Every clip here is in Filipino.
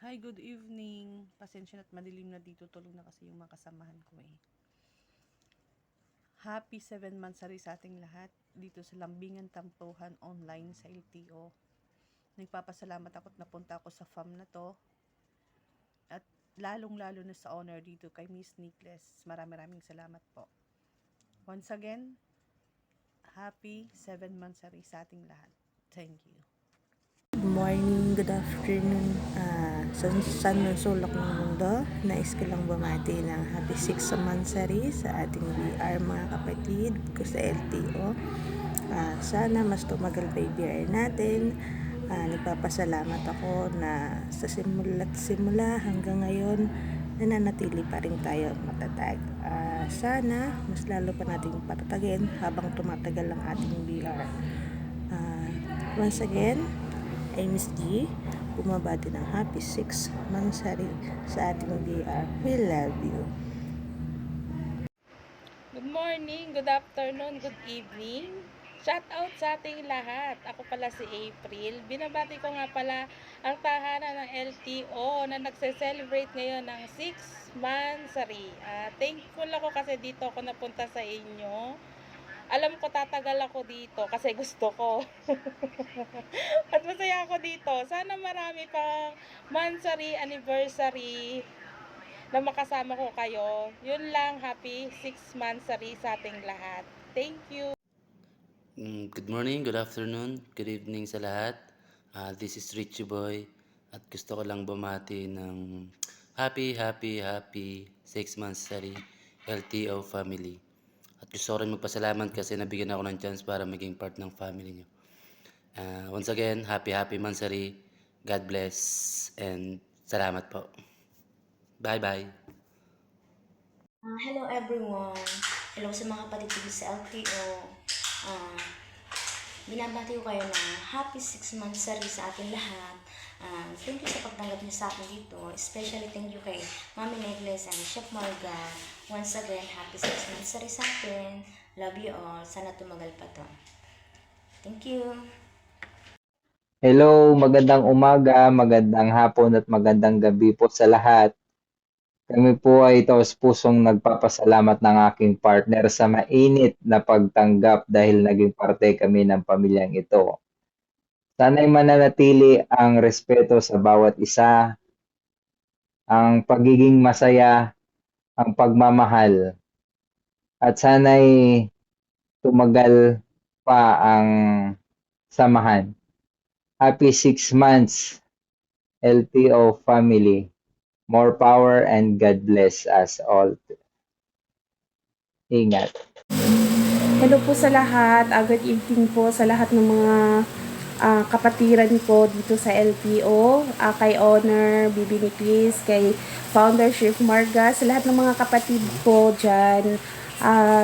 Hi, good evening. Pasensya na't madilim na dito. Tulog na kasi yung mga kasamahan ko eh. Happy 7 months sa ating lahat dito sa Lambingan Tampuhan online sa LTO. Nagpapasalamat ako at napunta ako sa farm na to. At lalong-lalo na sa honor dito kay Miss Nicholas. Maraming salamat po. Once again, happy 7 months sa ating lahat. Thank you. Good morning, good afternoon sa sulok ng mundo. Nais ko lang bumati ng happy 6th anniversary sa ating VR mga kapatid ko sa LTO. Sana mas tumagal pa yung VR natin. Nagpapasalamat ako na sa simula hanggang ngayon nananatili pa rin tayo matatag. Sana mas lalo pa natin patatagin habang tumatagal ang ating VR. Once again, ay Miss G, bumabati ng happy 6th anniversary sa ating VR. We love you. Good morning, good afternoon, good evening. Shout out sa ating lahat. Ako pala si April. Binabati ko nga pala ang tahanan ng LTO na nagse-celebrate ngayon ng 6th anniversary. Thankful ako kasi dito ako napunta sa inyo. Alam ko tatagal ako dito kasi gusto ko. At masaya ako dito. Sana marami pang anniversary na makasama ko kayo. Yun lang, happy 6th anniversary sa ating lahat. Thank you. Good morning, good afternoon, good evening sa lahat. This is Richie Boy at gusto ko lang bumati ng happy 6 months anniversary LTO family. At gusto ko rin magpasalamat kasi nabigyan ako ng chance para maging part ng family nyo. Once again, happy anniversary. God bless and salamat po. Bye-bye. Hello everyone. Hello sa mga kapatid ko sa LTO. Binabati ko kayo ng happy 6 anniversary sa ating lahat. Thank you sa pagtanggap niyo sa akin dito. Especially thank you kay Mami Nicholas and Chef Marga. Once again, happy 6 anniversary sa atin. Love you all. Sana tumagal pa to. Thank you. Hello, magandang umaga, magandang hapon at magandang gabi po sa lahat. Kami po ay taos-pusong nagpapasalamat ng aking partner sa mainit na pagtanggap dahil naging parte kami ng pamilyang ito. Sana'y mananatili ang respeto sa bawat isa, ang pagiging masaya, ang pagmamahal, at sana'y tumagal pa ang samahan. Happy 6 months, LTO family. More power and God bless us all. Ingat. Hello po sa lahat. Good evening po sa lahat ng mga kapatiran ko dito sa LTO. Kay Honor, Bibi ni Chris, kay Founder Chef Marga, sa lahat ng mga kapatid ko dyan.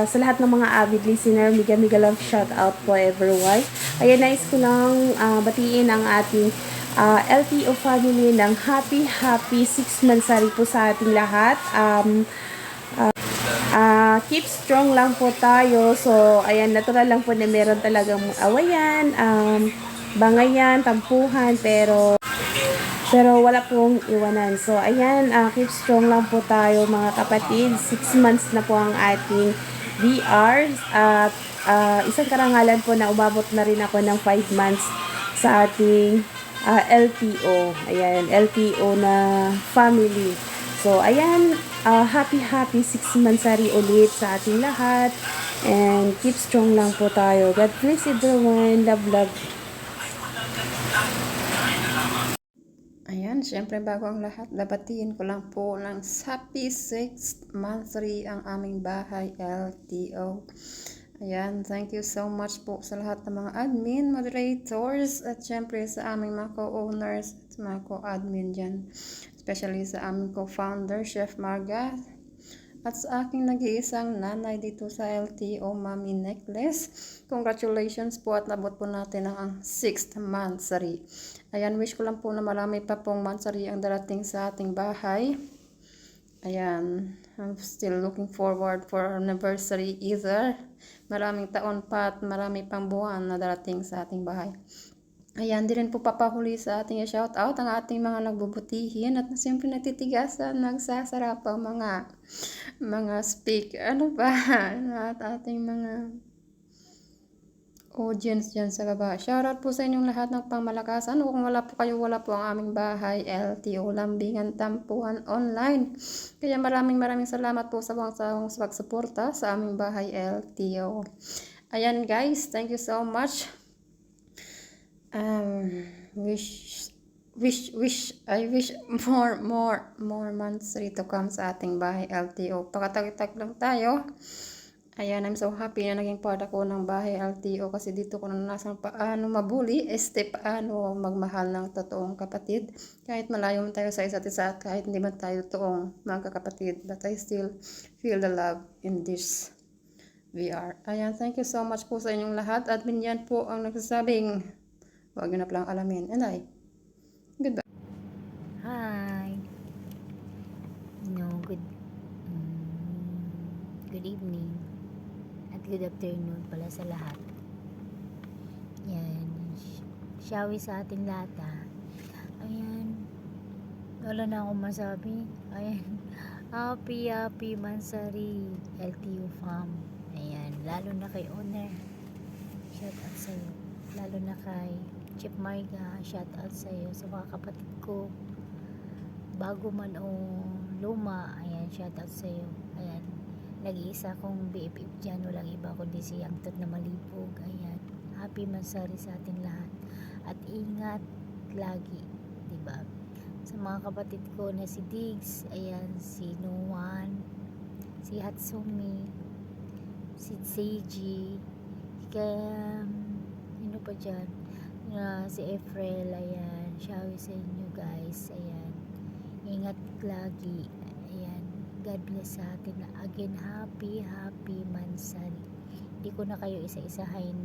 Sa lahat ng mga avid listener, mega love shout out po everyone. Ayan, nice ko lang batiin ang ating LTO family ng happy 6th anniversary po sa ating lahat. Keep strong lang po tayo. So, ayan, natural lang po na meron talagang awayan, bangayan, tampuhan, pero wala pong iwanan. So, ayan, keep strong lang po tayo mga kapatid. 6 months na po ang ating VR. At isang karangalan po na umabot na rin ako ng 5 months sa ating LTO. Ayan, LTO na family. So, ayan, happy 6th anniversary ulit sa ating lahat. And keep strong lang po tayo. God bless everyone. Love. Ayan, syempre bago ang lahat, dabatiin ko lang po ng happy 6th anniversary ang aming bahay LTO. Ayan, thank you so much po sa lahat ng mga admin, moderators, at syempre sa aming mga co-owners at mga co-admin dyan. Especially sa aming co-founder, Chef Marga, at sa aking nag-iisang nanay dito sa LTO, Mami Nicholas. Congratulations po at nabot po natin ang 6th anniversary. Ayan, wish ko lang po na marami pa pong anniversary ang darating sa ating bahay. Ayan, I'm still looking forward for anniversary either. Maraming taon pa at marami pang buwan na darating sa ating bahay. Ayan, di rin po papahuli sa ating shout out ang ating mga nagbubutihin at siyempre natitigasan, nagsasarap ang mga speak, ano ba, at ating mga audience dyan sa baba. Shoutout po sa inyong lahat ng pangmalakasan. Kung wala po kayo, wala po ang aming bahay, LTO, Lambingan, Tampuhan, Online. Kaya maraming salamat po sa mga pagsuporta sa aming bahay, LTO. Ayan guys, thank you so much. I wish more months to come sa ating bahay, LTO. Pakatagtag lang tayo. Ayan, I'm so happy na naging part ako ng bahay LTO kasi dito ko naranasan paano mabuli, paano magmahal ng totoong kapatid. Kahit malayo man tayo sa isa't isa, kahit hindi man tayo totoong magkakapatid, but I still feel the love in this VR. Ayan, thank you so much po sa inyong lahat. Admin yan po ang nagsasabing, huwag nyo na palang alamin. And goodbye. Hi. No, good evening at good afternoon pala sa lahat. Yan. Shawi sa ating lahat ha. Ayan. Wala na akong masabi. Ayan. Happy Mansari LTO Farm. Ayan. Lalo na kay owner. Shout out sa'yo. Lalo na kay Chip Marga. Shout out sa'yo. Sa mga kapatid ko. Bago man o luma. Ayan. Shout out sa'yo. Ayan. Nag-iisa kong BFF dyan, walang iba kundi si Yangtot na Malibog. Ayan, happy Mansari sa ating lahat at ingat lagi, diba? Sa mga kapatid ko na si Diggs, ayan, si Nuwan, si Hatsumi, si Seiji, ano pa dyan, si Efrel, ayan, shawi sa inyo guys, ayan, ingat lagi, ayan. God bless sa atin na again happy Mansari. Hindi ko na kayo isa-isahin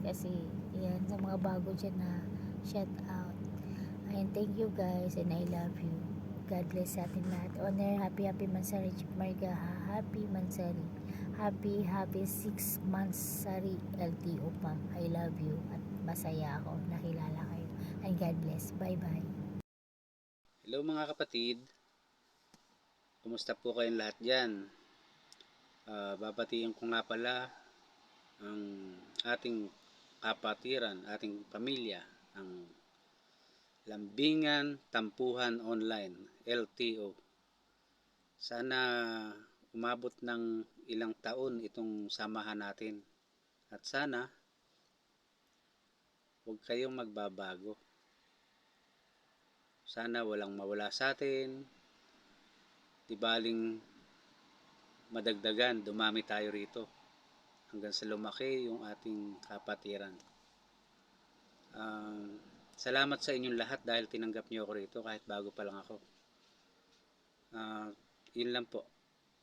kasi yan sa mga bago dyan na shout out. Ayan, thank you guys and I love you. God bless sa atin lahat. Honor, happy Mansari. Chip Marga, happy Mansari. Happy 6 months sari LTO pa. I love you at masaya ako nakilala kayo. And God bless. Bye bye. Hello mga kapatid. Kumusta po kayong lahat dyan? Babatiin ko nga pala ang ating kapatiran, ating pamilya, ang Lambingan Tampuhan Online, LTO. Sana umabot ng ilang taon itong samahan natin. At sana huwag kayong magbabago. Sana walang mawala sa atin. Di baling madagdagan, dumami tayo rito hanggang sa lumaki yung ating kapatiran. Salamat sa inyong lahat dahil tinanggap niyo ako rito kahit bago pa lang ako. Yun lang po.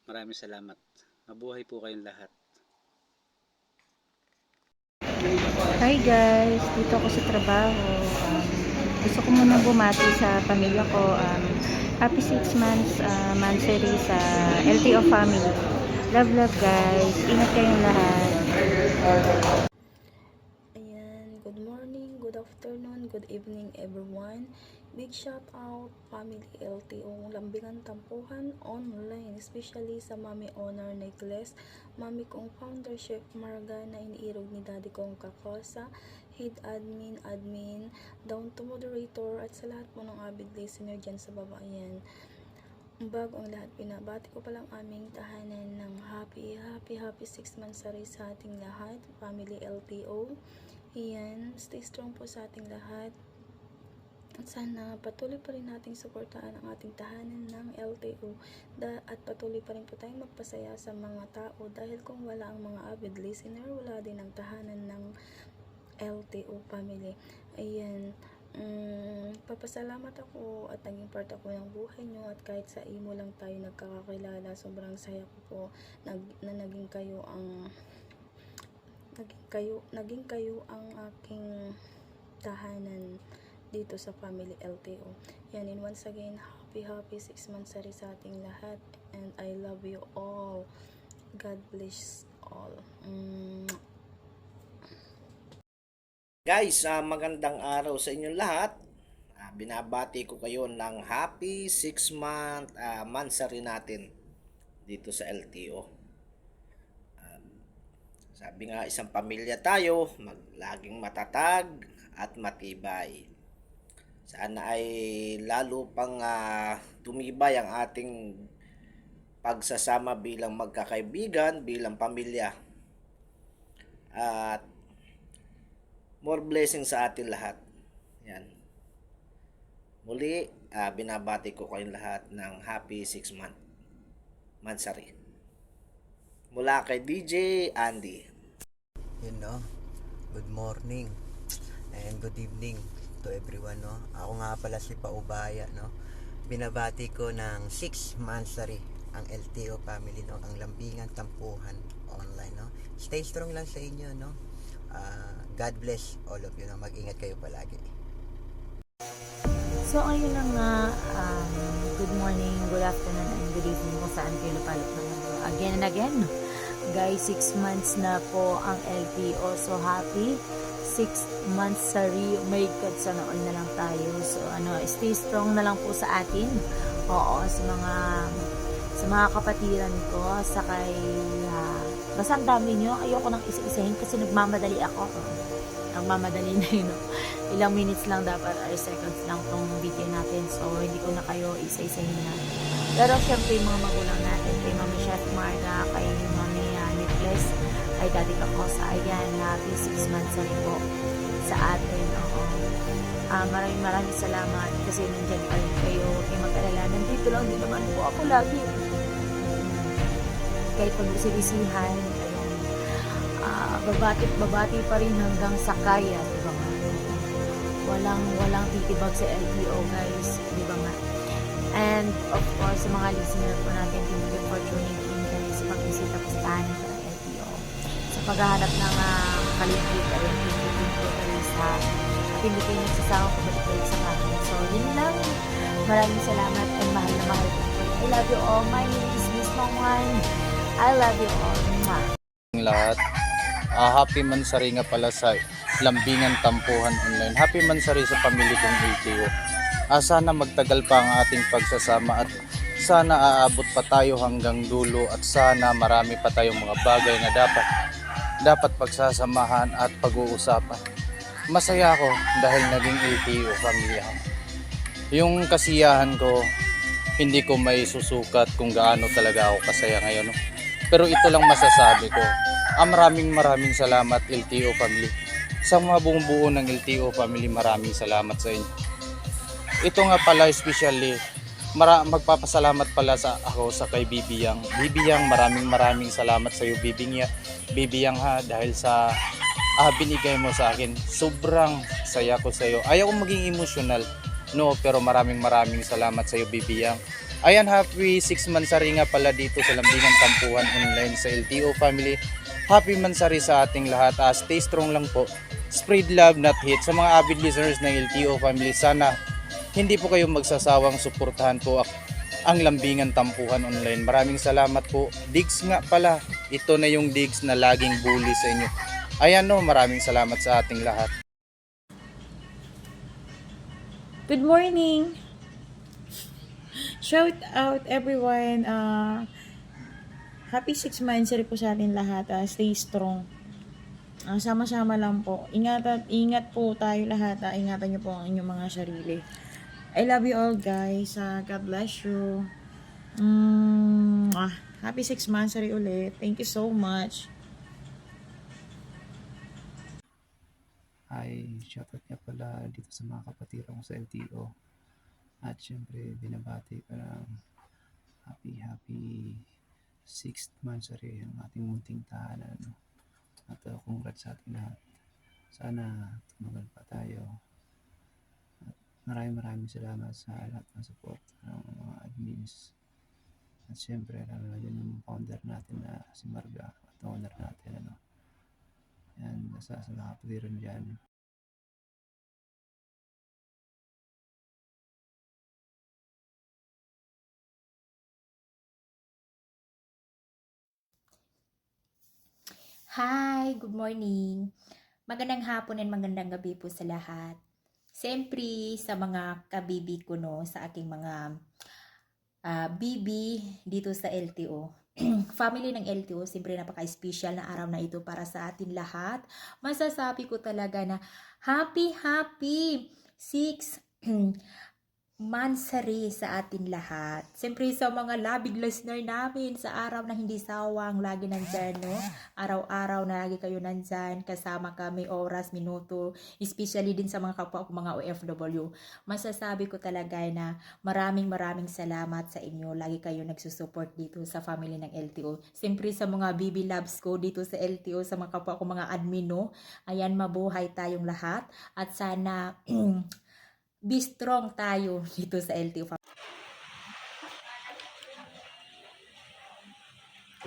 Maraming salamat. Mabuhay po kayong lahat. Hi guys, dito ako sa trabaho. Gusto ko muna bumati sa pamilya ko. Happy 6 months Mansari sa LTO family. Love guys. Ingat kayong lahat. Ayan, good morning, good afternoon, good evening everyone. Big shout out family LTO Lambingan Tampuhan Online, especially sa Mami Honor Necklace, Mami kong founder Chef Marga na iniirog ni Daddy kong Kakosa, head admin, down to moderator at sa lahat po ng avid listener dyan sa baba. Ayan. Bago ang lahat, pinabati ko palang aming tahanan ng happy 6 months sari sa ating lahat, family LTO. Ayan, stay strong po sa ating lahat. At sana patuloy pa rin nating suportahan ang ating tahanan ng LTO at patuloy pa rin po tayong magpasaya sa mga tao dahil kung wala ang mga avid listener, wala din ang tahanan ng LTO family. Ayan, papasalamat ako at naging part ako ng buhay nyo at kahit sa imo lang tayo nagkakakilala, sobrang saya ko po na naging kayo ang aking tahanan dito sa family LTO. Yan, and once again, happy 6 months sari sa ating lahat and I love you all. God bless all. Guys, magandang araw sa inyong lahat. Binabati ko kayo ng happy 6-month monthsary natin dito sa LTO. Sabi nga, isang pamilya tayo, laging matatag at matibay. Sana ay lalo pang tumibay ang ating pagsasama bilang magkakaibigan, bilang pamilya. At more blessings sa atin lahat. Yan. Muli, binabati ko kayong lahat ng happy 6-month monthsary. Mula kay DJ Andy. Good morning and good evening to everyone, no. Ako nga pala si Paubaya, no. Binabati ko ng 6 monthsary ang LTO family, no, ang Lambingan Tampuhan online, no. Stay strong lang sa inyo, no. God bless all of you, no. Mag-ingat kayo palagi. So ayun na nga, good morning, good afternoon, and good evening kung saan kayo lupalit ng mundo. Again and again, guys, 6 months na po ang LTO. So happy 6 monthsary. May God, sana all na lang tayo. So stay strong na lang po sa atin. Oo, sa mga kapatiran ko, sa kay basta ang dami nyo. Ayoko nang isa-isahin kasi nagmamadali ako. Nagmamadali na yun. Ilang minutes lang dapat or seconds lang tong video natin. So, hindi ko na kayo isa-isahin na. Pero syempre, yung mga magulang natin, kay Mami Chef Marga, kay Mami Nicholas, kay Daddy Kakosa, ayan, happy 6 months na rin po sa atin. Oo. Maraming salamat kasi nandyan pa rin kayo. Huwag kayong mag-alala. Nandito lang din naman po ako lagi. Kahit pag-usibisihan, ayan, babati pa rin hanggang sa kaya, diba nga? Walang titibag sa LTO, guys, diba nga? And of course, sa mga listener po natin, thank you for tuning in, guys, sa pag-isita po sa tahanan ng LTO. Sa paghahanap ng kaligid, ayun, thank you guys, ha? At hindi kayo nagsasawang pabalik sa bahay. So, yun lang. Maraming salamat and mahal na mahal po. I love you all. My name is Miss Mongwan. I love you all. Mwah. Lahat. Happy Mansari nga pala sa Lambingan Tampuhan Online. Happy Mansari sa pamilya kong LTO. Sana magtagal pa ang ating pagsasama at sana aabot pa tayo hanggang dulo at sana marami pa tayong mga bagay na dapat pagsasamahan at pag-uusapan. Masaya ako dahil naging LTO pamilya ko. Yung kasiyahan ko, hindi ko may susukat kung gaano talaga ako kasaya ngayon. Pero ito lang masasabi ko. Maraming salamat LTO family. Sa mga buong-buo ng LTO family, maraming salamat sa inyo. Ito nga pala especially, magpapasalamat pala ako sa kay Bibiyang. Bibiyang, maraming salamat sa iyo Bibiyang ha, dahil sa binigay mo sa akin. Sobrang saya ko sa iyo. Ayaw ko maging emotional, no, pero maraming salamat sa iyo Bibiyang. Ayan, happy 6 monthsary nga pala dito sa Lambingan Tampuhan Online sa LTO family. Happy mansari sa ating lahat. Stay strong lang po. Spread love, not hate. Sa mga avid listeners ng LTO family, sana hindi po kayo magsasawang suportahan po ang Lambingan Tampuhan Online. Maraming salamat po. Digs nga pala. Ito na yung Digs na laging bully sa inyo. Ayan, no, maraming salamat sa ating lahat. Good morning! Shout out everyone! Happy 6 months po sa atin lahat. Stay strong. Sama-sama lang po. Ingat po tayo lahat. Ingatan niyo po ang inyong mga sarili. I love you all, guys. God bless you. Happy 6 months ulit. Thank you so much. Hi, shoutout nga pala dito sa mga kapatira ko sa LTO. At syempre, binabati ko ng happy 6th monthsary ang ating munting tahanan. At congrats sa ating lahat. Sana tumagal pa tayo. At maraming salamat sa lahat ng support ng mga admins. At syempre, lalo na din yung founder natin na si Marga at owner natin. Yan, sa mga kapatiran dyan. Hi, good morning. Magandang hapon and magandang gabi po sa lahat. Siyempre sa mga kabibi ko no, sa aking mga bibi dito sa LTO. Family ng LTO, siyempre napaka-special na araw na ito para sa atin lahat. Masasabi ko talaga na happy 6 mansari sa atin lahat. Siyempre sa mga labig listener namin sa araw na hindi sawang lagi nandyan, no? Araw-araw na lagi kayo nandyan, kasama kami oras, minuto, especially din sa mga kapwa ko mga OFW. Masasabi ko talaga na maraming salamat sa inyo. Lagi kayo nagsusupport dito sa family ng LTO. Siyempre sa mga BB Labs ko dito sa LTO, sa mga kapwa ko mga admin, no? Ayan, mabuhay tayong lahat at sana be strong tayo dito sa LTO.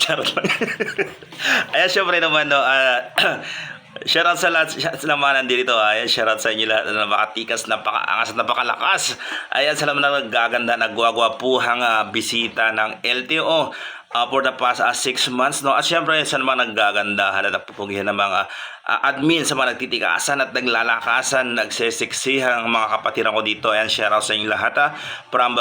Charot lang. Ayan, syempre naman, no, shoutout sa lahat naman nandito. Ayan, shoutout sa inyo lahat na napakatikas, napakaangas at napakalakas. Ayan, sa laman na naggaganda, nagwagwapuhang bisita ng LTO. For the past 6 months, no? At syempre sa mga naggagandahan at napupugihan ng mga admin, sa mga nagtitikasan at naglalakasan, nagsisiksihan ang mga kapatiran ko dito. Ayan, share out sa inyo lahat, from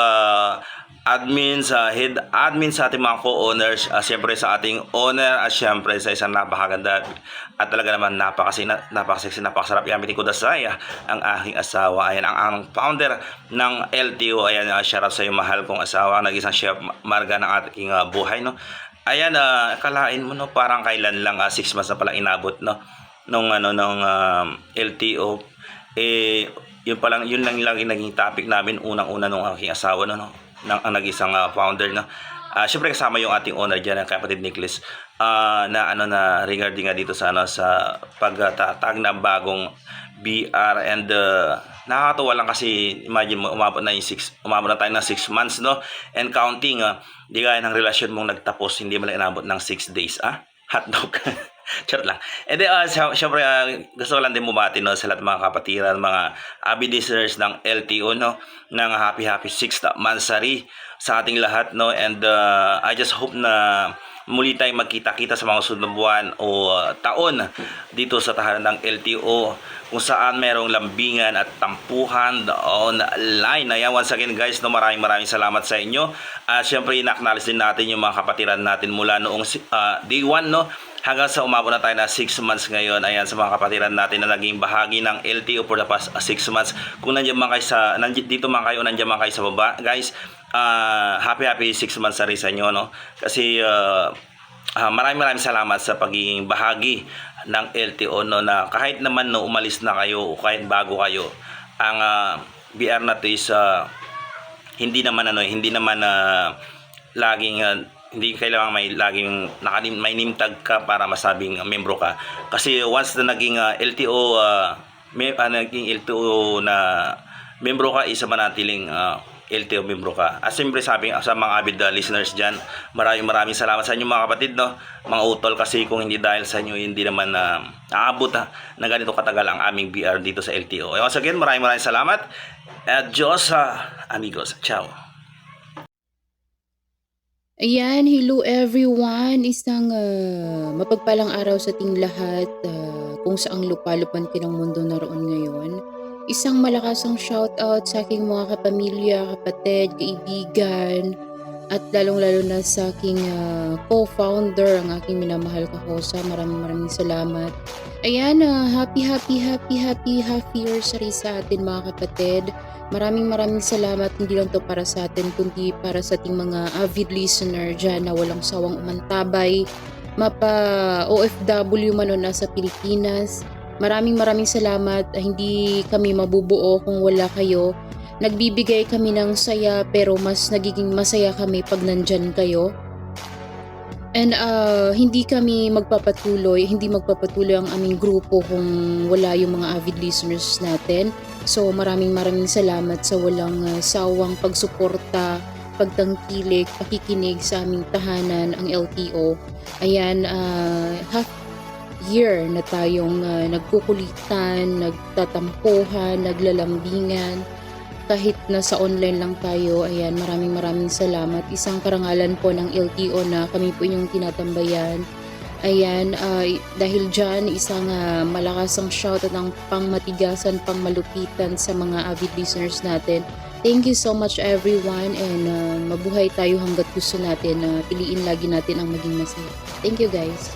admins, head admin sa ating mga co-owners, syempre sa ating owner, at syempre sa isang napakaganda at talaga naman napakasexy, napakasarap yamitin ko dasay, ang aking asawa. Ayan, ang founder ng LTO. Ayan, shout out sa iyo, mahal kong asawa, nag-isang chef marga ng ating buhay, no. Ayan, kalain mo, no, parang kailan lang 6 months na pala inabot, no, nung LTO. Yun lang naging topic namin unang-una nung aking asawa, no, ang nag-isang founder, no. Syempre kasama yung ating owner diyan, ang kapatid Nicholas, na regarding nga dito sa sa pagtatag ng bagong BR, and nakakatuwa lang kasi imagine mo umabot na tayo ng 6 months, no, and counting. Di gaya ng relasyon mong nagtapos hindi mo lang inabot ng 6 days, hotdog. Charot lang. And then, syempre, gusto ko lang din bumati, no, sa lahat ng mga kapatiran, mga avid listeners ng LTO, no, ng happy 6th mansari sa ating lahat, no. And I just hope na muli tayong magkita-kita sa mga susunod na buwan o taon dito sa tahanan ng LTO, kung saan merong lambingan at tampuhan online. Ayan, once again guys, no, maraming salamat sa inyo. Syempre, ina-acknowledge din natin yung mga kapatiran natin mula noong day 1, no, hanggang sa umabot na tayo na 6 months ngayon. Ayan, sa mga kapatiran natin na naging bahagi ng LTO for the past 6 months. Kung nandiyan man kayo dito man kayo, nandiyan man kayo sa baba, guys, happy 6 months sa inyo, no? Kasi maraming salamat sa pagiging bahagi ng LTO, no, na kahit naman, no, umalis na kayo o kahit bago kayo, ang BR na to is hindi naman laging hindi kailangan may laging may name tag ka para masabing membro ka. Kasi once na naging LTO na membro ka, isa manatiling LTO membro ka. As siyempre sabi sa mga avid listeners dyan, maraming salamat sa inyo mga kapatid, no, mga utol, kasi kung hindi dahil sa inyo, hindi naman aabot na ganito katagal ang aming BR dito sa LTO. Once again, maraming salamat. Diyos, amigos. Ciao. Ayan, hello everyone. Isang mapagpalang araw sa ating lahat, kung saang lupalupan ka ng mundo naroon ngayon. Isang malakasang shoutout sa aking mga kapamilya, kapatid, kaibigan, at lalong-lalo na sa aking co-founder, ang aking minamahal kahosa. Maraming salamat. Ayan, happy years sa atin mga kapatid. Maraming salamat, hindi lang to para sa atin, kundi para sa ating mga avid listener dyan na walang sawang umantabay, mapa OFW man o nasa Pilipinas. Maraming salamat. Hindi kami mabubuo kung wala kayo. Nagbibigay kami ng saya, pero mas nagiging masaya kami pag nandyan kayo. And hindi magpapatuloy ang aming grupo kung wala yung mga avid listeners natin. So maraming salamat sa walang sawang pagsuporta, pagtangkilik, pakikinig sa aming tahanan, ang LTO. Ayan, half year na tayong nagkukulitan, nagtatampuhan, naglalambingan. Kahit nasa online lang tayo, ayan, maraming salamat. Isang karangalan po ng LTO na kami po inyong tinatambayan. Ayan, dahil dyan, isang malakasang shoutout ng pangmatigasan, pangmalupitan sa mga avid listeners natin. Thank you so much everyone, and mabuhay tayo hanggat gusto natin. Piliin lagi natin ang maging masaya. Thank you guys.